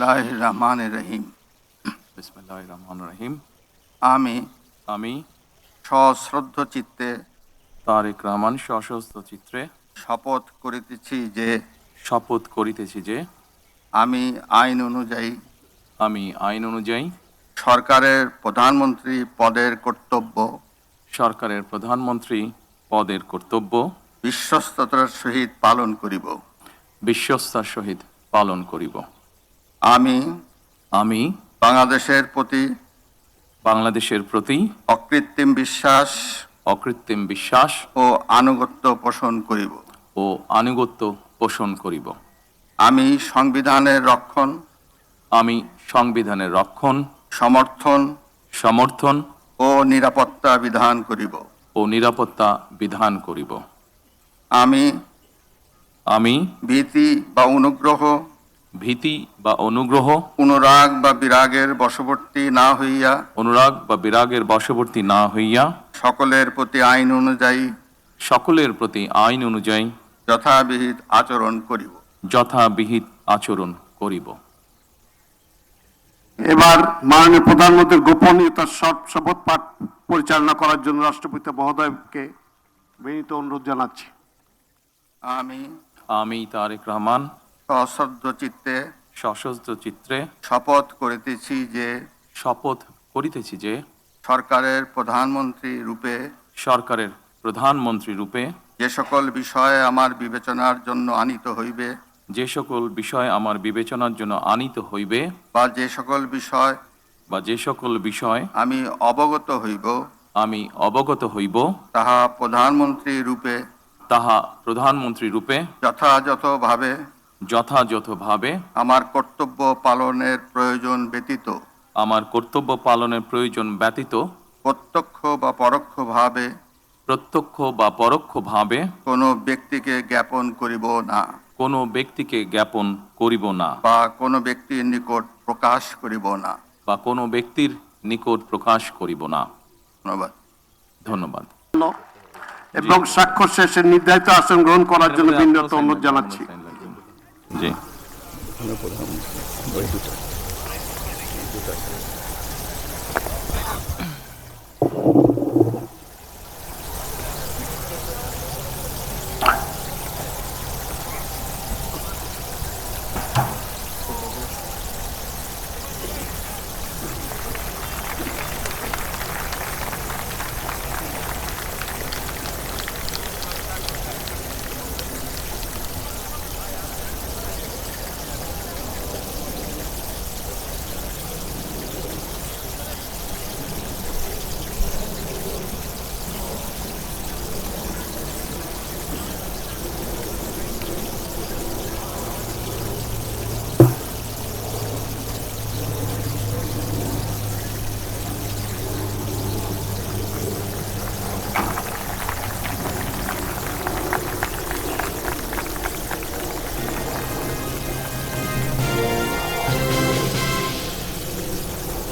বিসমিল্লাহির রহমানির রহিম। বিসমিল্লাহির রহমানির রহিম। আমি আমি সশ্রদ্ধ চিত্তে তারেক রহমান সশস্ত্র চিত্রে শপথ করিতেছি যে আমি আইন অনুযায়ী সরকারের প্রধানমন্ত্রী পদের কর্তব্য বিশ্বস্ততার সহিত পালন করিব। আমি বাংলাদেশের প্রতি অকৃত্রিম বিশ্বাস ও আনুগত্য পোষণ করিব। আমি সংবিধানের রক্ষণ, সমর্থন ও নিরাপত্তা বিধান করিব। আমি ভীতি বা অনুগ্রহ, অনুরাগ বা বিরাগের বশবর্তী না হইয়া সকলের প্রতি আইন অনুযায়ী যথাবিহিত আচরণ করিব। এবার মাননীয় প্রধানমন্ত্রীর গোপনীয়তার শপথ পাঠ পরিচালনা করার জন্য রাষ্ট্রপতি মহোদয়কে বিনীত অনুরোধ জানাচ্ছি। আমি তারেক রহমান সশস্ত্র চিত্রে শপথ করিতেছি যে সরকারের প্রধানমন্ত্রী রূপে যে সকল বিষয় আমার বিবেচনার জন্য আনিত হইবে বা যে সকল বিষয় আমি অবগত হইব তাহা প্রধানমন্ত্রী রূপে যথাযথভাবে আমার কর্তব্য পালনের প্রয়োজন ব্যতীত প্রত্যক্ষ বা পরোক্ষভাবে কোনো ব্যক্তিকে জ্ঞাপন করিব না বা কোনো ব্যক্তির নিকট প্রকাশ করিব না। ধন্যবাদ। এবং স্বাক্ষর শেষে নির্ধারিত আসন গ্রহণ করার জন্য বিনীত অনুরোধ জানাচ্ছি। জি।